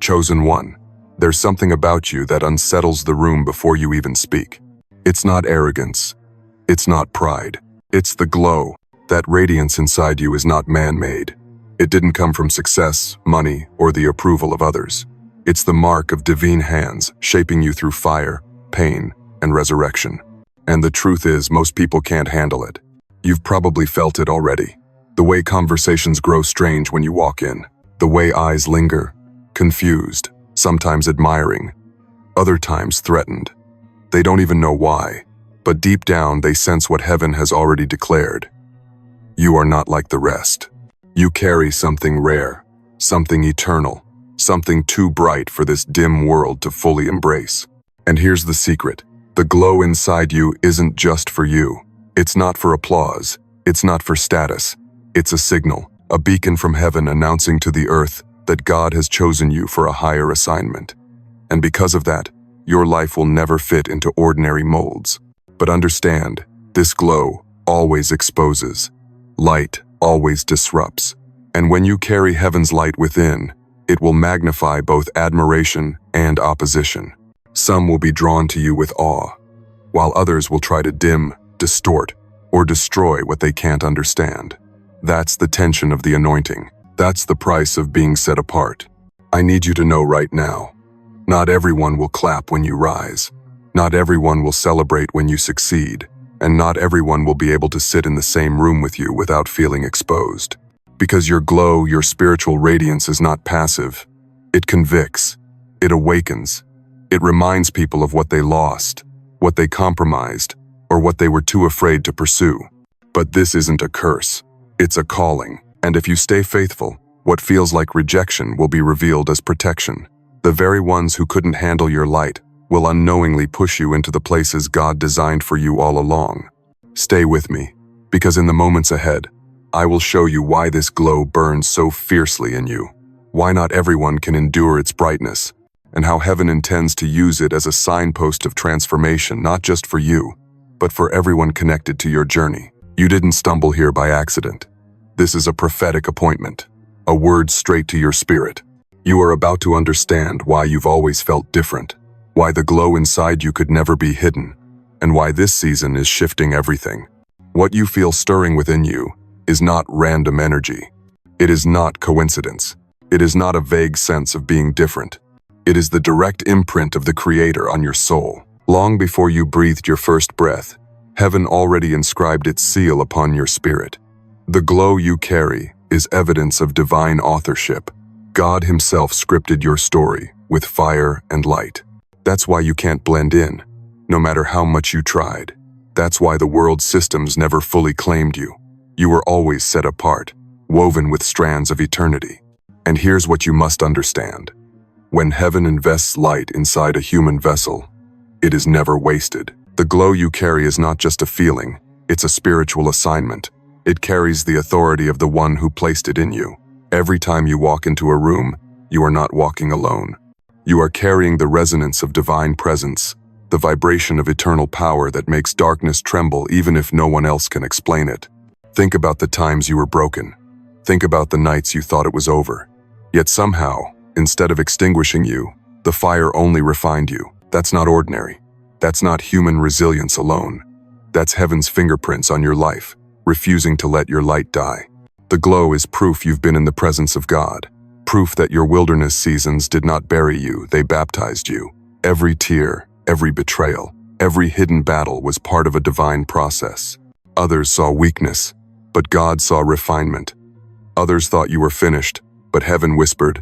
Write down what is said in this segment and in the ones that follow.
Chosen one. There's something about you that unsettles the room before you even speak. It's not arrogance. It's not pride. It's the glow. That radiance inside you is not man-made. It didn't come from success, money, or the approval of others. It's the mark of divine hands shaping you through fire, pain, and resurrection. And the truth is, most people can't handle it. You've probably felt it already. The way conversations grow strange when you walk in. The way eyes linger, confused, sometimes admiring, other times threatened. They don't even know why, but deep down they sense what heaven has already declared. You are not like the rest. You carry something rare, something eternal, something too bright for this dim world to fully embrace. And here's the secret. The glow inside you isn't just for you. It's not for applause. It's not for status. It's a signal, a beacon from heaven announcing to the earth that God has chosen you for a higher assignment. And because of that, your life will never fit into ordinary molds. But understand, this glow always exposes. Light always disrupts. And when you carry heaven's light within, it will magnify both admiration and opposition. Some will be drawn to you with awe, while others will try to dim, distort, or destroy what they can't understand. That's the tension of the anointing. That's the price of being set apart. I need you to know right now, not everyone will clap when you rise. Not everyone will celebrate when you succeed. And not everyone will be able to sit in the same room with you without feeling exposed. Because your glow, your spiritual radiance is not passive. It convicts. It awakens. It reminds people of what they lost, what they compromised, or what they were too afraid to pursue. But this isn't a curse. It's a calling. And if you stay faithful, what feels like rejection will be revealed as protection. The very ones who couldn't handle your light will unknowingly push you into the places God designed for you all along. Stay with me, because in the moments ahead, I will show you why this glow burns so fiercely in you, why not everyone can endure its brightness, and how heaven intends to use it as a signpost of transformation, not just for you, but for everyone connected to your journey. You didn't stumble here by accident. This is a prophetic appointment, a word straight to your spirit. You are about to understand why you've always felt different, why the glow inside you could never be hidden, and why this season is shifting everything. What you feel stirring within you is not random energy. It is not coincidence. It is not a vague sense of being different. It is the direct imprint of the Creator on your soul. Long before you breathed your first breath, heaven already inscribed its seal upon your spirit. The glow you carry is evidence of divine authorship. God Himself scripted your story with fire and light. That's why you can't blend in, no matter how much you tried. That's why the world's systems never fully claimed you. You were always set apart, woven with strands of eternity. And here's what you must understand. When heaven invests light inside a human vessel, it is never wasted. The glow you carry is not just a feeling, it's a spiritual assignment. It carries the authority of the one who placed it in you. Every time you walk into a room, you are not walking alone. You are carrying the resonance of divine presence, the vibration of eternal power that makes darkness tremble even if no one else can explain it. Think about the times you were broken. Think about the nights you thought it was over. Yet somehow, instead of extinguishing you, the fire only refined you. That's not ordinary. That's not human resilience alone. That's heaven's fingerprints on your life, refusing to let your light die. The glow is proof you've been in the presence of God. Proof that your wilderness seasons did not bury you, they baptized you. Every tear, every betrayal, every hidden battle was part of a divine process. Others saw weakness, but God saw refinement. Others thought you were finished, but heaven whispered,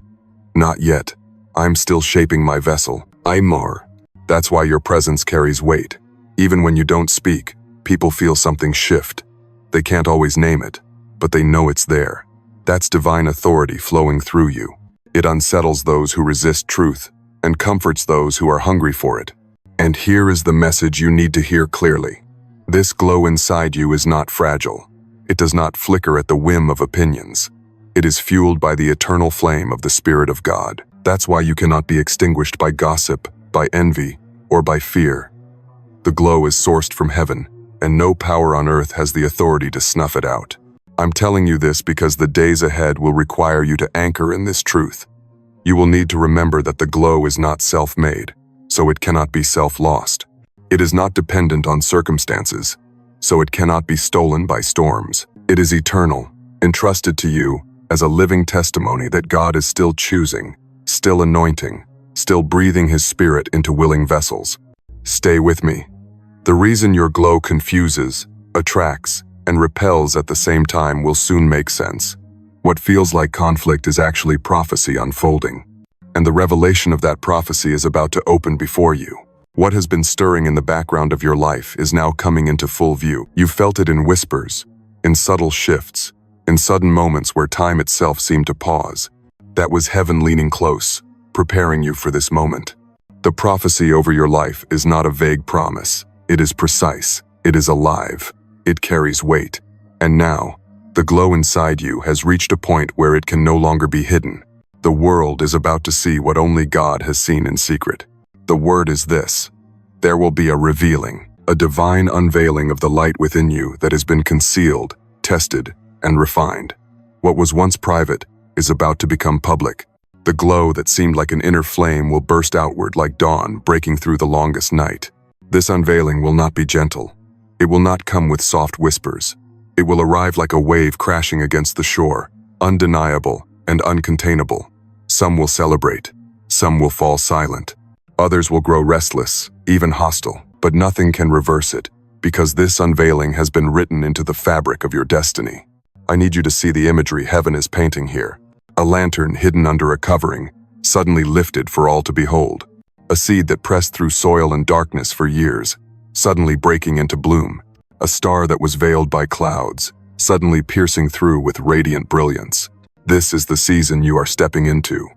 "Not yet. I'm still shaping my vessel. I'm more." That's why your presence carries weight. Even when you don't speak, people feel something shift. They can't always name it, but they know it's there. That's divine authority flowing through you. It unsettles those who resist truth and comforts those who are hungry for it. And here is the message you need to hear clearly. This glow inside you is not fragile. It does not flicker at the whim of opinions. It is fueled by the eternal flame of the Spirit of God. That's why you cannot be extinguished by gossip, by envy, or by fear. The glow is sourced from heaven, and no power on earth has the authority to snuff it out. I'm telling you this because the days ahead will require you to anchor in this truth. You will need to remember that the glow is not self-made, so it cannot be self-lost. It is not dependent on circumstances, so it cannot be stolen by storms. It is eternal, entrusted to you as a living testimony that God is still choosing, still anointing, still breathing His Spirit into willing vessels. Stay with me. The reason your glow confuses, attracts, and repels at the same time will soon make sense. What feels like conflict is actually prophecy unfolding, and the revelation of that prophecy is about to open before you. What has been stirring in the background of your life is now coming into full view. You felt it in whispers, in subtle shifts, in sudden moments where time itself seemed to pause. That was heaven leaning close, preparing you for this moment. The prophecy over your life is not a vague promise. It is precise. It is alive. It carries weight. And now, the glow inside you has reached a point where it can no longer be hidden. The world is about to see what only God has seen in secret. The word is this: there will be a revealing, a divine unveiling of the light within you that has been concealed, tested, and refined. What was once private is about to become public. The glow that seemed like an inner flame will burst outward like dawn breaking through the longest night. This unveiling will not be gentle. It will not come with soft whispers. It will arrive like a wave crashing against the shore, undeniable and uncontainable. Some will celebrate. Some will fall silent. Others will grow restless, even hostile, but nothing can reverse it, because this unveiling has been written into the fabric of your destiny. I need you to see the imagery heaven is painting here. A lantern hidden under a covering, suddenly lifted for all to behold. A seed that pressed through soil and darkness for years, suddenly breaking into bloom. A star that was veiled by clouds, suddenly piercing through with radiant brilliance. This is the season you are stepping into.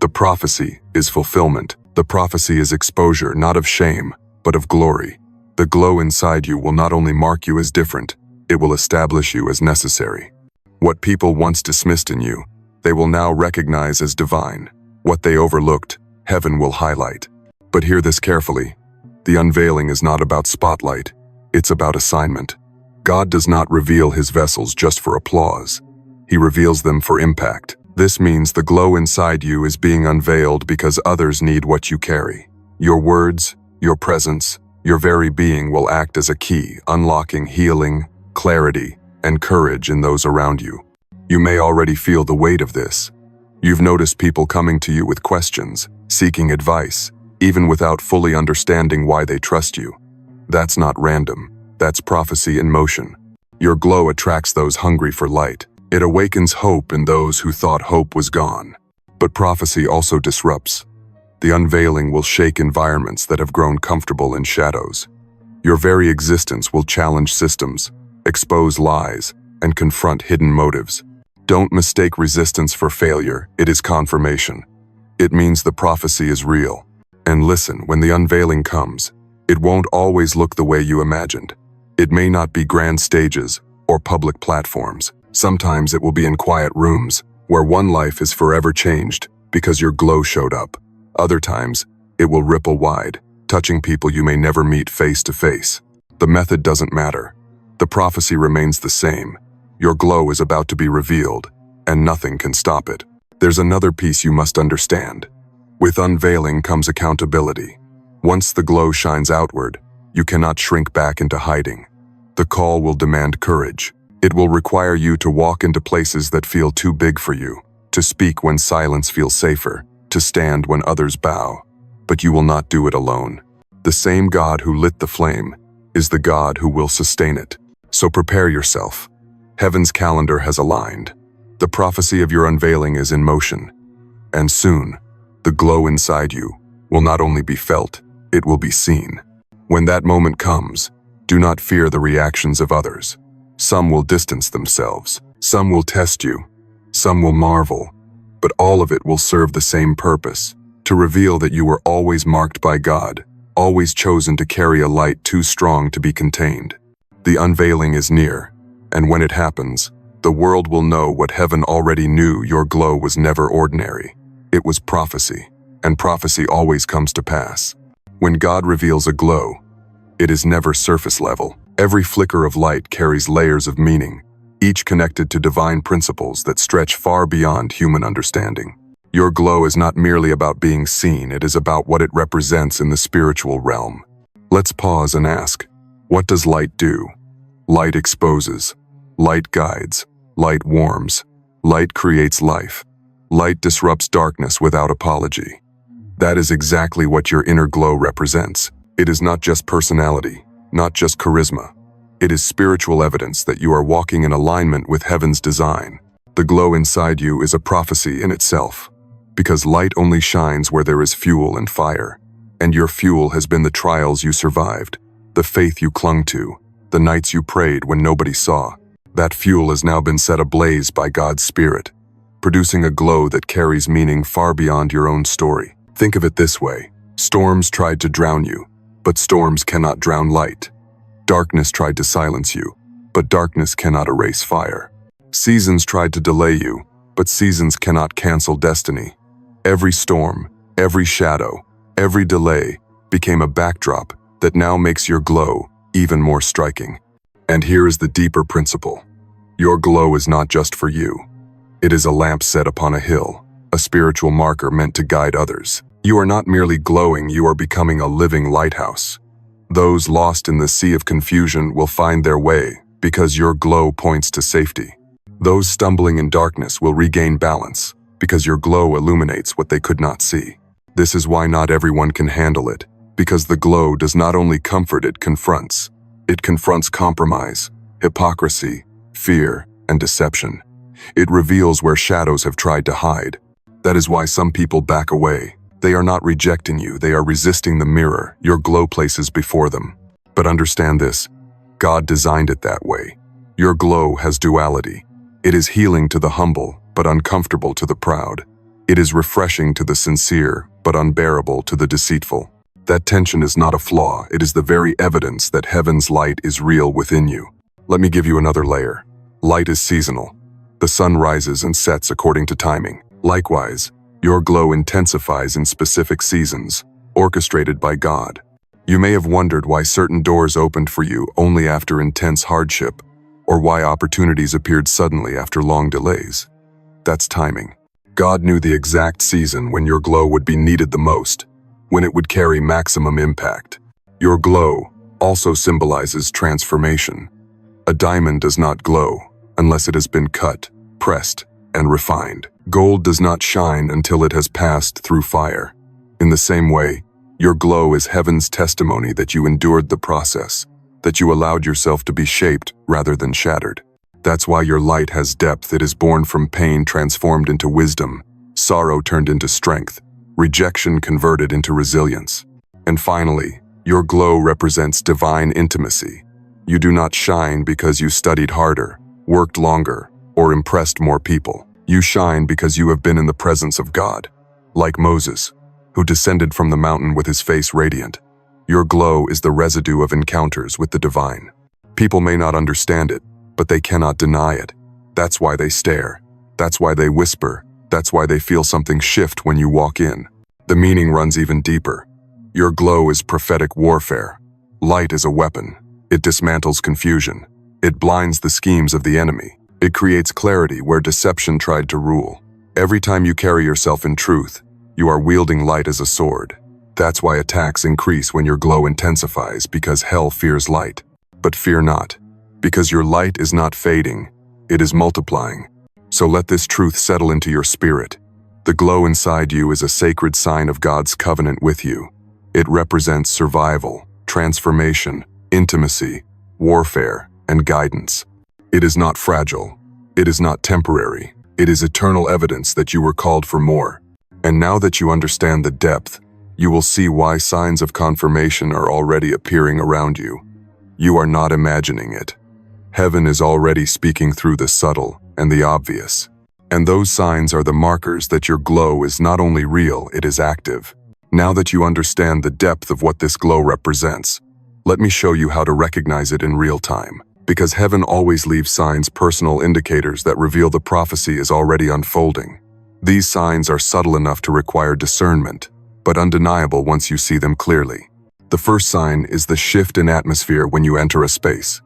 The prophecy is fulfillment. The prophecy is exposure, not of shame, but of glory. The glow inside you will not only mark you as different, it will establish you as necessary. What people once dismissed in you, they will now recognize as divine. What they overlooked, heaven will highlight. But hear this carefully. The unveiling is not about spotlight. It's about assignment. God does not reveal His vessels just for applause. He reveals them for impact. This means the glow inside you is being unveiled because others need what you carry. Your words, your presence, your very being will act as a key, unlocking healing, clarity, and courage in those around you. You may already feel the weight of this. You've noticed people coming to you with questions, seeking advice, even without fully understanding why they trust you. That's not random. That's prophecy in motion. Your glow attracts those hungry for light. It awakens hope in those who thought hope was gone. But prophecy also disrupts. The unveiling will shake environments that have grown comfortable in shadows. Your very existence will challenge systems, expose lies, and confront hidden motives. Don't mistake resistance for failure. It is confirmation. It means the prophecy is real. And listen, when the unveiling comes, it won't always look the way you imagined. It may not be grand stages or public platforms. Sometimes it will be in quiet rooms, where one life is forever changed because your glow showed up. Other times, it will ripple wide, touching people you may never meet face to face. The method doesn't matter. The prophecy remains the same. Your glow is about to be revealed, and nothing can stop it. There's another piece you must understand. With unveiling comes accountability. Once the glow shines outward, you cannot shrink back into hiding. The call will demand courage. It will require you to walk into places that feel too big for you, to speak when silence feels safer, to stand when others bow. But you will not do it alone. The same God who lit the flame is the God who will sustain it. So prepare yourself. Heaven's calendar has aligned. The prophecy of your unveiling is in motion. And soon, the glow inside you will not only be felt, it will be seen. When that moment comes, do not fear the reactions of others. Some will distance themselves. Some will test you. Some will marvel. But all of it will serve the same purpose, to reveal that you were always marked by God, always chosen to carry a light too strong to be contained. The unveiling is near, and when it happens, the world will know what heaven already knew. Your glow was never ordinary. It was prophecy, and prophecy always comes to pass. When God reveals a glow, it is never surface level. Every flicker of light carries layers of meaning, each connected to divine principles that stretch far beyond human understanding. Your glow is not merely about being seen, it is about what it represents in the spiritual realm. Let's pause and ask, what does light do? Light exposes. Light guides. Light warms. Light creates life. Light disrupts darkness without apology. That is exactly what your inner glow represents. It is not just personality, not just charisma. It is spiritual evidence that you are walking in alignment with heaven's design. The glow inside you is a prophecy in itself, because light only shines where there is fuel and fire, and your fuel has been the trials you survived, the faith you clung to, the nights you prayed when nobody saw. That fuel has now been set ablaze by God's Spirit, producing a glow that carries meaning far beyond your own story. Think of it this way: storms tried to drown you, but storms cannot drown light. Darkness tried to silence you, but darkness cannot erase fire. Seasons tried to delay you, but seasons cannot cancel destiny. Every storm, every shadow, every delay became a backdrop that now makes your glow even more striking. And here is the deeper principle. Your glow is not just for you. It is a lamp set upon a hill, a spiritual marker meant to guide others. You are not merely glowing, you are becoming a living lighthouse. Those lost in the sea of confusion will find their way because your glow points to safety. Those stumbling in darkness will regain balance because your glow illuminates what they could not see. This is why not everyone can handle it, because the glow does not only comfort, it confronts. It confronts compromise, hypocrisy, fear, and deception. It reveals where shadows have tried to hide. That is why some people back away. They are not rejecting you, they are resisting the mirror your glow places before them. But understand this, God designed it that way. Your glow has duality. It is healing to the humble, but uncomfortable to the proud. It is refreshing to the sincere, but unbearable to the deceitful. That tension is not a flaw, it is the very evidence that heaven's light is real within you. Let me give you another layer. Light is seasonal. The sun rises and sets according to timing. Likewise, your glow intensifies in specific seasons, orchestrated by God. You may have wondered why certain doors opened for you only after intense hardship, or why opportunities appeared suddenly after long delays. That's timing. God knew the exact season when your glow would be needed the most, when it would carry maximum impact. Your glow also symbolizes transformation. A diamond does not glow unless it has been cut, pressed, and refined. Gold does not shine until it has passed through fire. In the same way, your glow is heaven's testimony that you endured the process, that you allowed yourself to be shaped rather than shattered. That's why your light has depth. It is born from pain transformed into wisdom, sorrow turned into strength, rejection converted into resilience. And finally, your glow represents divine intimacy. You do not shine because you studied harder, worked longer, or impressed more people. You shine because you have been in the presence of God. Like Moses, who descended from the mountain with his face radiant, your glow is the residue of encounters with the divine. People may not understand it, but they cannot deny it. That's why they stare. That's why they whisper. That's why they feel something shift when you walk in. The meaning runs even deeper. Your glow is prophetic warfare. Light is a weapon. It dismantles confusion. It blinds the schemes of the enemy. It creates clarity where deception tried to rule. Every time you carry yourself in truth, you are wielding light as a sword. That's why attacks increase when your glow intensifies, because hell fears light. But fear not, because your light is not fading, it is multiplying. So let this truth settle into your spirit. The glow inside you is a sacred sign of God's covenant with you. It represents survival, transformation, intimacy, warfare, and guidance. It is not fragile. It is not temporary. It is eternal evidence that you were called for more. And now that you understand the depth, you will see why signs of confirmation are already appearing around you. You are not imagining it. Heaven is already speaking through the subtle and the obvious. And those signs are the markers that your glow is not only real, it is active. Now that you understand the depth of what this glow represents, let me show you how to recognize it in real time. Because heaven always leaves signs, personal indicators that reveal the prophecy is already unfolding. These signs are subtle enough to require discernment, but undeniable once you see them clearly. The first sign is the shift in atmosphere when you enter a space.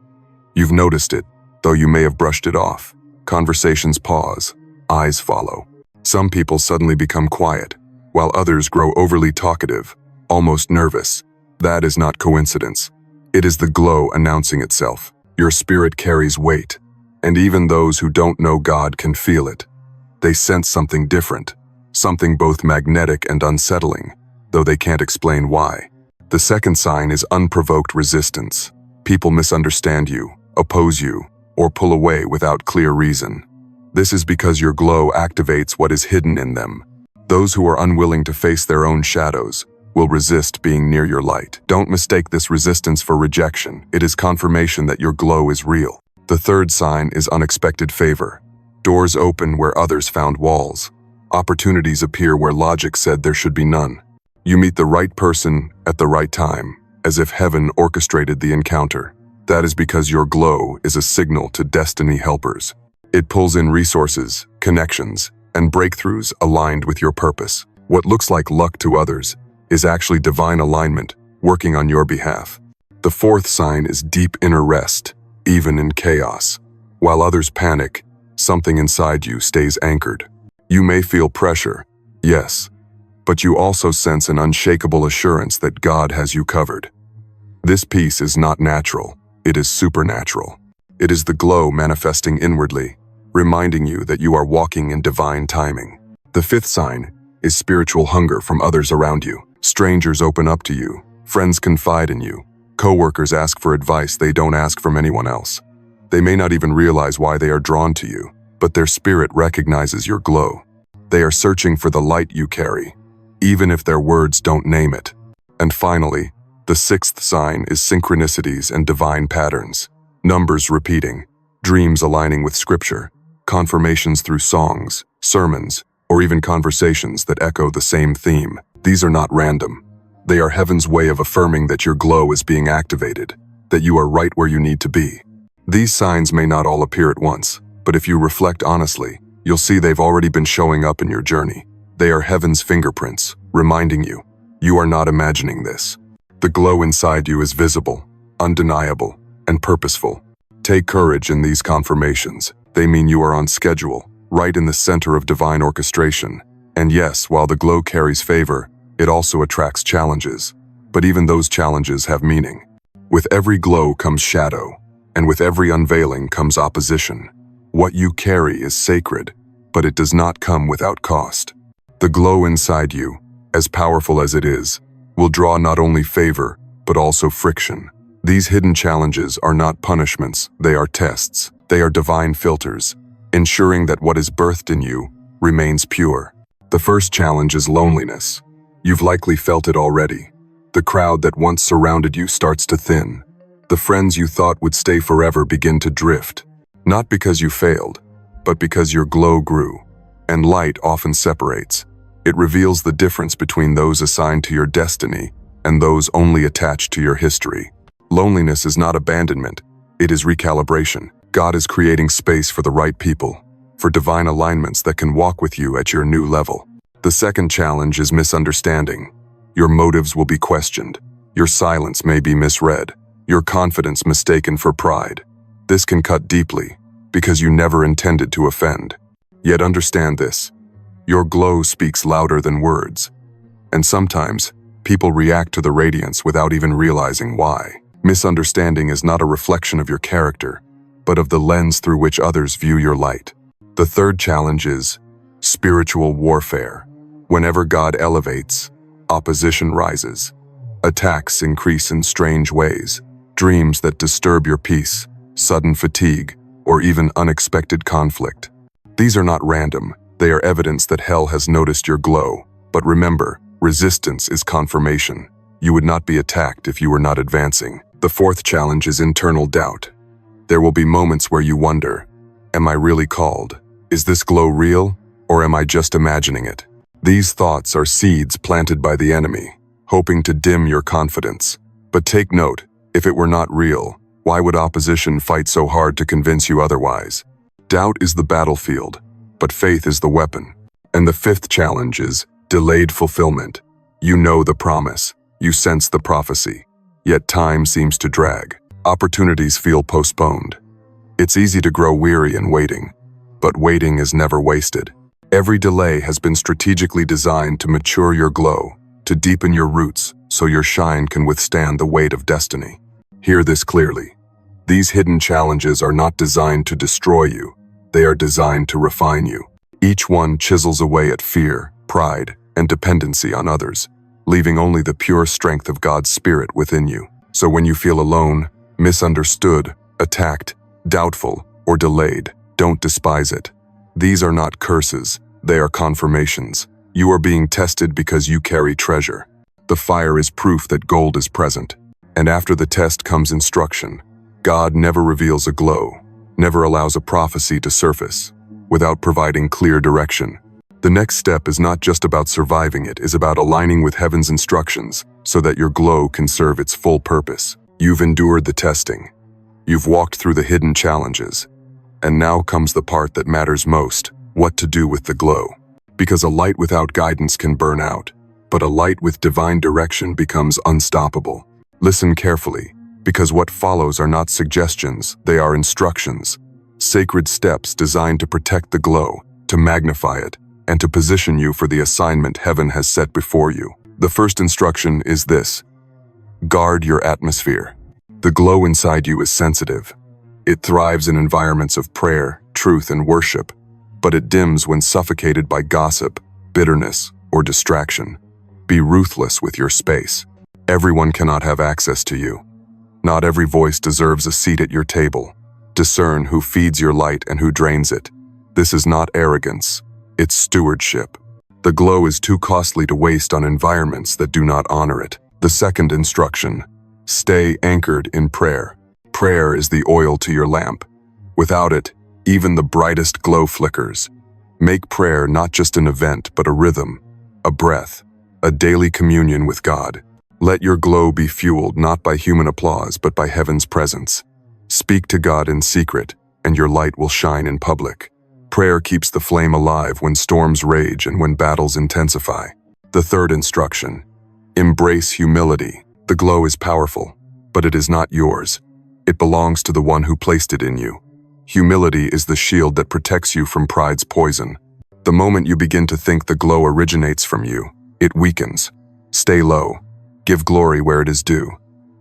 You've noticed it, though you may have brushed it off. Conversations pause, eyes follow. Some people suddenly become quiet, while others grow overly talkative, almost nervous. That is not coincidence. It is the glow announcing itself. Your spirit carries weight, and even those who don't know God can feel it. They sense something different, something both magnetic and unsettling, though they can't explain why. The second sign is unprovoked resistance. People misunderstand you, oppose you, or pull away without clear reason. This is because your glow activates what is hidden in them. Those who are unwilling to face their own shadows will resist being near your light. Don't mistake this resistance for rejection. It is confirmation that your glow is real. The third sign is unexpected favor. Doors open where others found walls. Opportunities appear where logic said there should be none. You meet the right person at the right time, as if heaven orchestrated the encounter. That is because your glow is a signal to destiny helpers. It pulls in resources, connections, and breakthroughs aligned with your purpose. What looks like luck to others is actually divine alignment working on your behalf. The fourth sign is deep inner rest, even in chaos. While others panic, something inside you stays anchored. You may feel pressure, yes, but you also sense an unshakable assurance that God has you covered. This peace is not natural, it is supernatural. It is the glow manifesting inwardly, reminding you that you are walking in divine timing. The fifth sign is spiritual hunger from others around you. Strangers open up to you, friends confide in you, coworkers ask for advice they don't ask from anyone else. They may not even realize why they are drawn to you, but their spirit recognizes your glow. They are searching for the light you carry, even if their words don't name it. And finally, the sixth sign is synchronicities and divine patterns. Numbers repeating, dreams aligning with scripture, confirmations through songs, sermons, or even conversations that echo the same theme. These are not random. They are heaven's way of affirming that your glow is being activated, that you are right where you need to be. These signs may not all appear at once, but if you reflect honestly, you'll see they've already been showing up in your journey. They are heaven's fingerprints, reminding you, you are not imagining this. The glow inside you is visible, undeniable, and purposeful. Take courage in these confirmations. They mean you are on schedule, right in the center of divine orchestration. And yes, while the glow carries favor, it also attracts challenges. But even those challenges have meaning. With every glow comes shadow, and with every unveiling comes opposition. What you carry is sacred, but it does not come without cost. The glow inside you, as powerful as it is, will draw not only favor, but also friction. These hidden challenges are not punishments, they are tests. They are divine filters, ensuring that what is birthed in you remains pure. The first challenge is loneliness. You've likely felt it already. The crowd that once surrounded you starts to thin. The friends you thought would stay forever begin to drift. Not because you failed, but because your glow grew. And light often separates. It reveals the difference between those assigned to your destiny and those only attached to your history. Loneliness is not abandonment, it is recalibration. God is creating space for the right people, for divine alignments that can walk with you at your new level. The second challenge is misunderstanding. Your motives will be questioned. Your silence may be misread. Your confidence mistaken for pride. This can cut deeply, because you never intended to offend. Yet understand this. Your glow speaks louder than words. And sometimes, people react to the radiance without even realizing why. Misunderstanding is not a reflection of your character, but of the lens through which others view your light. The third challenge is spiritual warfare. Whenever God elevates, opposition rises. Attacks increase in strange ways. Dreams that disturb your peace, sudden fatigue, or even unexpected conflict. These are not random. They are evidence that hell has noticed your glow. But remember, resistance is confirmation. You would not be attacked if you were not advancing. The fourth challenge is internal doubt. There will be moments where you wonder, am I really called? Is this glow real, or am I just imagining it? These thoughts are seeds planted by the enemy, hoping to dim your confidence. But take note, if it were not real, why would opposition fight so hard to convince you otherwise? Doubt is the battlefield, but faith is the weapon. And the fifth challenge is delayed fulfillment. You know the promise, you sense the prophecy, yet time seems to drag. Opportunities feel postponed. It's easy to grow weary in waiting, but waiting is never wasted. Every delay has been strategically designed to mature your glow, to deepen your roots so your shine can withstand the weight of destiny. Hear this clearly. These hidden challenges are not designed to destroy you. They are designed to refine you. Each one chisels away at fear, pride, and dependency on others, leaving only the pure strength of God's Spirit within you. So when you feel alone, misunderstood, attacked, doubtful, or delayed, don't despise it. These are not curses, they are confirmations. You are being tested because you carry treasure. The fire is proof that gold is present. And after the test comes instruction. God never reveals a glow, never allows a prophecy to surface, without providing clear direction. The next step is not just about surviving, it is about aligning with heaven's instructions so that your glow can serve its full purpose. You've endured the testing. You've walked through the hidden challenges. And now comes the part that matters most, what to do with the glow. Because a light without guidance can burn out, but a light with divine direction becomes unstoppable. Listen carefully, because what follows are not suggestions, they are instructions. Sacred steps designed to protect the glow, to magnify it, and to position you for the assignment heaven has set before you. The first instruction is this: guard your atmosphere. The glow inside you is sensitive. It thrives in environments of prayer, truth, and worship, but it dims when suffocated by gossip, bitterness, or distraction. Be ruthless with your space. Everyone cannot have access to you. Not every voice deserves a seat at your table. Discern who feeds your light and who drains it. This is not arrogance, it's stewardship. The glow is too costly to waste on environments that do not honor it. The second instruction: stay anchored in prayer. Prayer is the oil to your lamp. Without it, even the brightest glow flickers. Make prayer not just an event, but a rhythm, a breath, a daily communion with God. Let your glow be fueled not by human applause, but by heaven's presence. Speak to God in secret, and your light will shine in public. Prayer keeps the flame alive when storms rage and when battles intensify. The third instruction: embrace humility. The glow is powerful, but it is not yours. It belongs to the one who placed it in you. Humility is the shield that protects you from pride's poison. The moment you begin to think the glow originates from you, it weakens. Stay low. Give glory where it is due.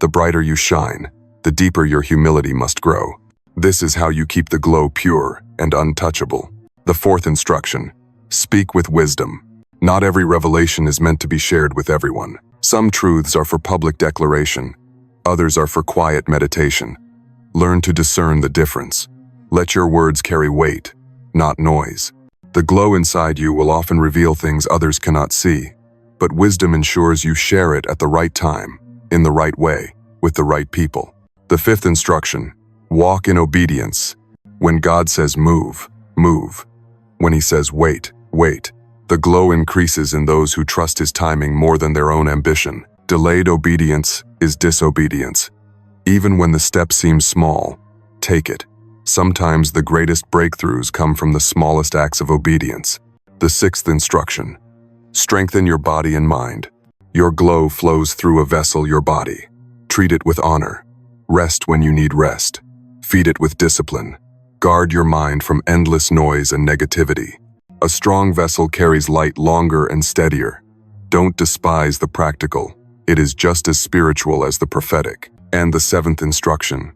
The brighter you shine, the deeper your humility must grow. This is how you keep the glow pure and untouchable. The fourth instruction: speak with wisdom. Not every revelation is meant to be shared with everyone. Some truths are for public declaration. Others are for quiet meditation. Learn to discern the difference. Let your words carry weight, not noise. The glow inside you will often reveal things others cannot see, but wisdom ensures you share it at the right time, in the right way, with the right people. The fifth instruction: walk in obedience. When God says move, move. When He says wait, wait. The glow increases in those who trust His timing more than their own ambition. Delayed obedience is disobedience. Even when the step seems small, take it. Sometimes the greatest breakthroughs come from the smallest acts of obedience. The sixth instruction: strengthen your body and mind. Your glow flows through a vessel, your body. Treat it with honor. Rest when you need rest. Feed it with discipline. Guard your mind from endless noise and negativity. A strong vessel carries light longer and steadier. Don't despise the practical. It is just as spiritual as the prophetic. And the seventh instruction: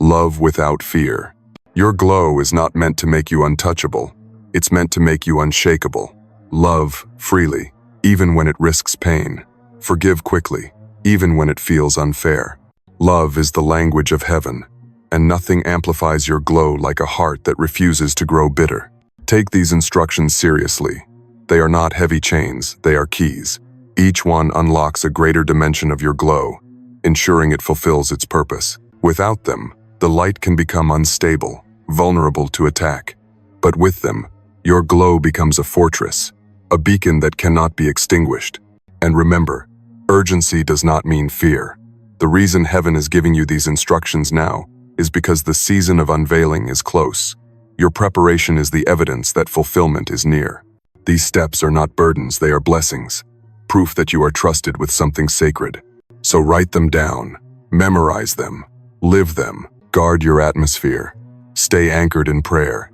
love without fear. Your glow is not meant to make you untouchable. It's meant to make you unshakable. Love freely, even when it risks pain. Forgive quickly, even when it feels unfair. Love is the language of heaven, and nothing amplifies your glow like a heart that refuses to grow bitter. Take these instructions seriously. They are not heavy chains, they are keys. Each one unlocks a greater dimension of your glow, ensuring it fulfills its purpose. Without them, the light can become unstable, vulnerable to attack. But with them, your glow becomes a fortress, a beacon that cannot be extinguished. And remember, urgency does not mean fear. The reason heaven is giving you these instructions now is because the season of unveiling is close. Your preparation is the evidence that fulfillment is near. These steps are not burdens, they are blessings, proof that you are trusted with something sacred. So write them down, memorize them, live them, guard your atmosphere, stay anchored in prayer,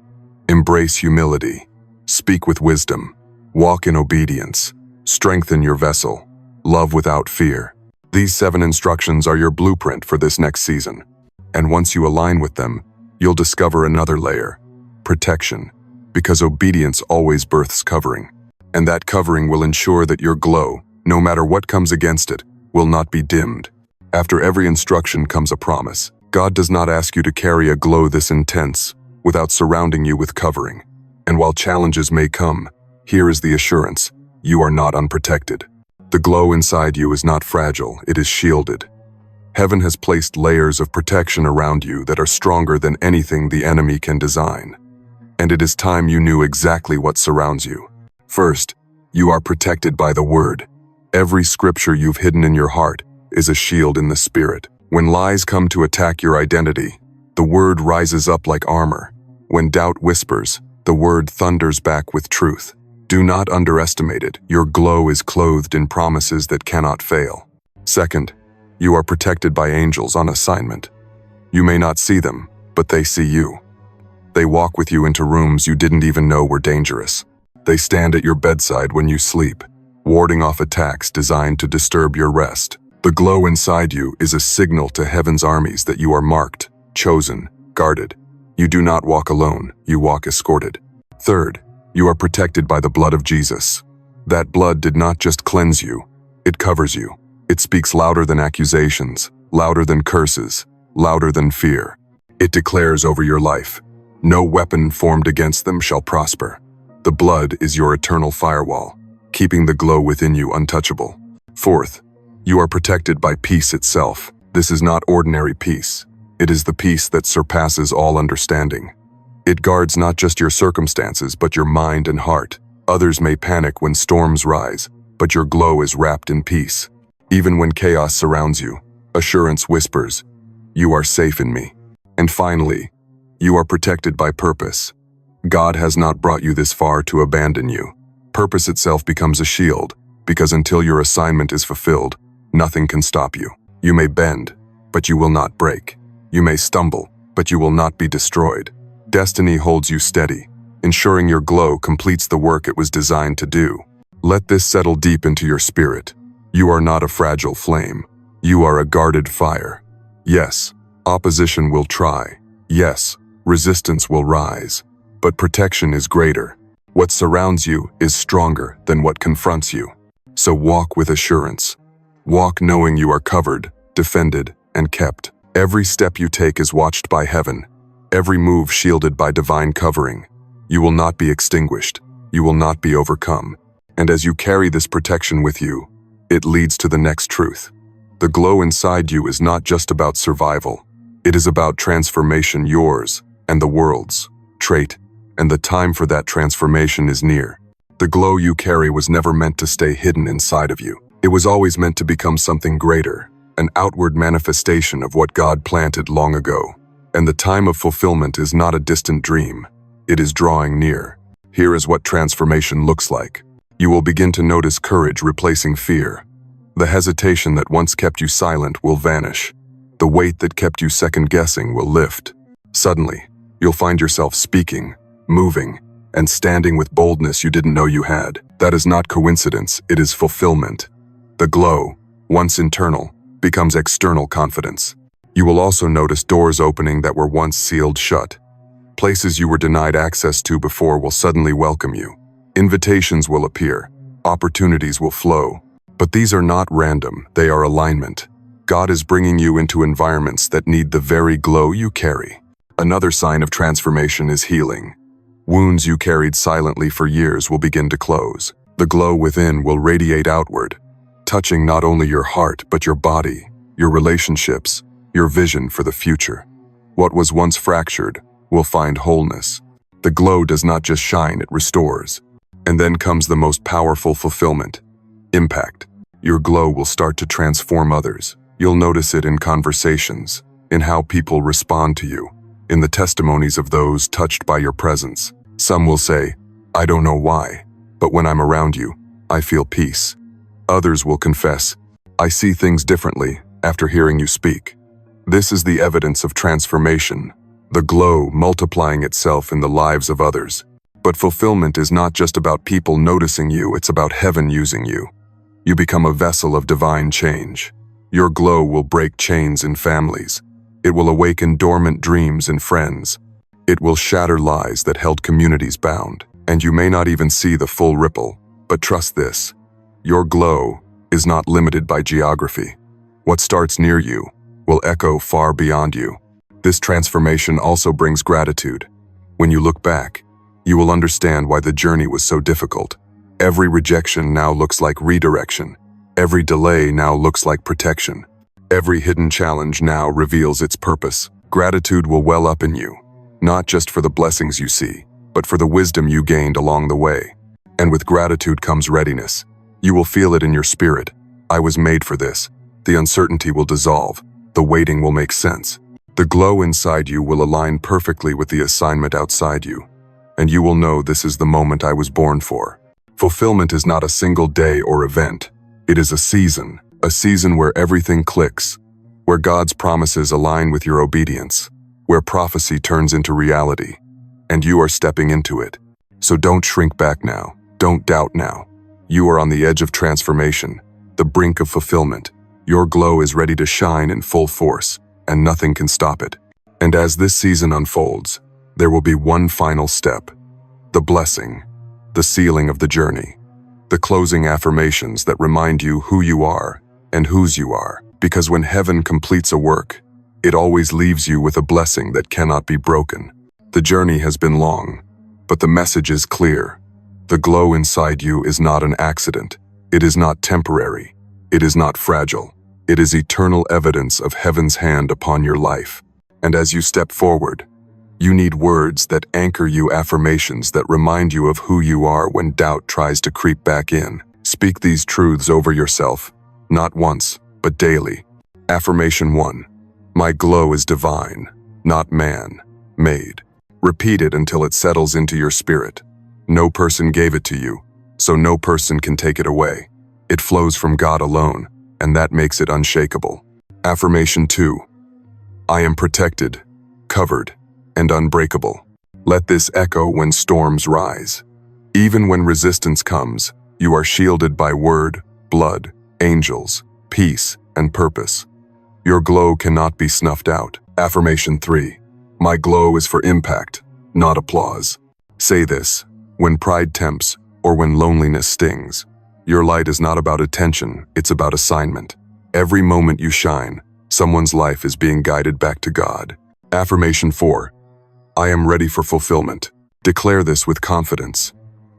embrace humility, Speak with wisdom. Walk in obedience. Strengthen your vessel. Love without fear. These 7 instructions are your blueprint for this next season. And once you align with them, you'll discover another layer: protection. Because obedience always births covering. And that covering will ensure that your glow, no matter what comes against it, will not be dimmed. After every instruction comes a promise. God does not ask you to carry a glow this intense without surrounding you with covering. And while challenges may come, here is the assurance: you are not unprotected. The glow inside you is not fragile, it is shielded. Heaven has placed layers of protection around you that are stronger than anything the enemy can design. And it is time you knew exactly what surrounds you. First, you are protected by the Word. Every scripture you've hidden in your heart is a shield in the Spirit. When lies come to attack your identity, the Word rises up like armor. When doubt whispers, the Word thunders back with truth. Do not underestimate it. Your glow is clothed in promises that cannot fail. Second, you are protected by angels on assignment. You may not see them, but they see you. They walk with you into rooms you didn't even know were dangerous. They stand at your bedside when you sleep, warding off attacks designed to disturb your rest. The glow inside you is a signal to heaven's armies that you are marked, chosen, guarded. You do not walk alone, you walk escorted. Third, you are protected by the blood of Jesus. That blood did not just cleanse you, it covers you. It speaks louder than accusations, louder than curses, louder than fear. It declares over your life: no weapon formed against them shall prosper. The blood is your eternal firewall, keeping the glow within you untouchable. Fourth, you are protected by peace itself. This is not ordinary peace. It is the peace that surpasses all understanding. It guards not just your circumstances, but your mind and heart. Others may panic when storms rise, but your glow is wrapped in peace. Even when chaos surrounds you, assurance whispers, "You are safe in me." And finally, you are protected by purpose. God has not brought you this far to abandon you. Purpose itself becomes a shield, because until your assignment is fulfilled, nothing can stop you. You may bend, but you will not break. You may stumble, but you will not be destroyed. Destiny holds you steady, ensuring your glow completes the work it was designed to do. Let this settle deep into your spirit. You are not a fragile flame. You are a guarded fire. Yes, opposition will try. Yes, resistance will rise. But protection is greater. What surrounds you is stronger than what confronts you. So walk with assurance. Walk knowing you are covered, defended, and kept. Every step you take is watched by heaven. Every move shielded by divine covering. You will not be extinguished. You will not be overcome. And as you carry this protection with you, it leads to the next truth. The glow inside you is not just about survival. It is about transformation, yours and the world's. Trait, and the time for that transformation is near. The glow you carry was never meant to stay hidden inside of you. It was always meant to become something greater, an outward manifestation of what God planted long ago. And the time of fulfillment is not a distant dream. It is drawing near. Here is what transformation looks like. You will begin to notice courage replacing fear. The hesitation that once kept you silent will vanish. The weight that kept you second-guessing will lift. Suddenly, you'll find yourself speaking, moving, and standing with boldness you didn't know you had. That is not coincidence, it is fulfillment. The glow, once internal, becomes external confidence. You will also notice doors opening that were once sealed shut. Places you were denied access to before will suddenly welcome you. Invitations will appear. Opportunities will flow. But these are not random, they are alignment. God is bringing you into environments that need the very glow you carry. Another sign of transformation is healing. Wounds you carried silently for years will begin to close. The glow within will radiate outward, touching not only your heart but your body, your relationships, your vision for the future. What was once fractured will find wholeness. The glow does not just shine, it restores. And then comes the most powerful fulfillment: impact. Your glow will start to transform others. You'll notice it in conversations, in how people respond to you, in the testimonies of those touched by your presence. Some will say, "I don't know why, but when I'm around you, I feel peace." Others will confess, "I see things differently after hearing you speak." This is the evidence of transformation, the glow multiplying itself in the lives of others. But fulfillment is not just about people noticing you, it's about heaven using you. You become a vessel of divine change. Your glow will break chains in families. It will awaken dormant dreams in friends. It will shatter lies that held communities bound. And you may not even see the full ripple, but trust this: your glow is not limited by geography. What starts near you will echo far beyond you. This transformation also brings gratitude. When you look back, you will understand why the journey was so difficult. Every rejection now looks like redirection. Every delay now looks like protection. Every hidden challenge now reveals its purpose. Gratitude will well up in you, not just for the blessings you see, but for the wisdom you gained along the way. And with gratitude comes readiness. You will feel it in your spirit. I was made for this. The uncertainty will dissolve. The waiting will make sense. The glow inside you will align perfectly with the assignment outside you. And you will know, this is the moment I was born for. Fulfillment is not a single day or event. It is a season where everything clicks, where God's promises align with your obedience, where prophecy turns into reality, and you are stepping into it. So don't shrink back now. Don't doubt now. You are on the edge of transformation, the brink of fulfillment. Your glow is ready to shine in full force, and nothing can stop it. And as this season unfolds, there will be one final step: the blessing, the sealing of the journey, the closing affirmations that remind you who you are and whose you are. Because when heaven completes a work, it always leaves you with a blessing that cannot be broken. The journey has been long, but the message is clear. The glow inside you is not an accident. It is not temporary. It is not fragile. It is eternal evidence of heaven's hand upon your life. And as you step forward, you need words that anchor you, affirmations that remind you of who you are when doubt tries to creep back in. Speak these truths over yourself, not once, but daily. Affirmation 1. My glow is divine, not man-made. Repeat it until it settles into your spirit. No person gave it to you, so no person can take it away. It flows from God alone, and that makes it unshakable. Affirmation 2. I am protected, covered, and unbreakable. Let this echo when storms rise. Even when resistance comes, you are shielded by word, blood, angels, peace, and purpose. Your glow cannot be snuffed out. Affirmation 3. My glow is for impact, not applause. Say this when pride tempts or when loneliness stings. Your light is not about attention, it's about assignment. Every moment you shine, someone's life is being guided back to God. Affirmation 4. I am ready for fulfillment. Declare this with confidence.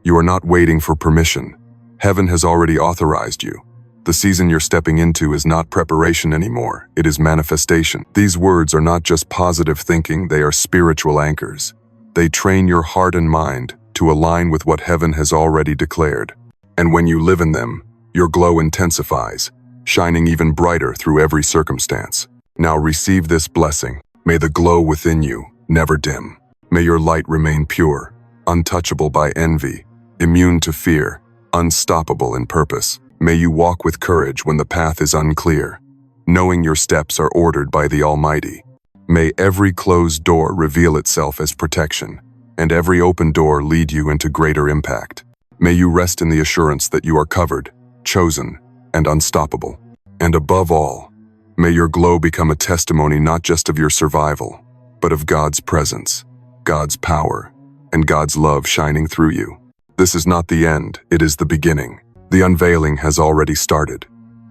You are not waiting for permission. Heaven has already authorized you. The season you're stepping into is not preparation anymore, it is manifestation. These words are not just positive thinking, they are spiritual anchors. They train your heart and mind to align with what heaven has already declared. And when you live in them, your glow intensifies, shining even brighter through every circumstance. Now receive this blessing. May the glow within you never dim. May your light remain pure, untouchable by envy, immune to fear, unstoppable in purpose. May you walk with courage when the path is unclear, knowing your steps are ordered by the Almighty. May every closed door reveal itself as protection, and every open door lead you into greater impact. May you rest in the assurance that you are covered, chosen, and unstoppable. And above all, may your glow become a testimony not just of your survival, but of God's presence, God's power, and God's love shining through you. This is not the end, it is the beginning. The unveiling has already started.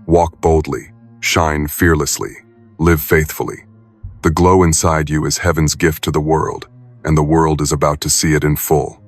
Walk boldly, shine fearlessly, live faithfully. The glow inside you is heaven's gift to the world, and the world is about to see it in full.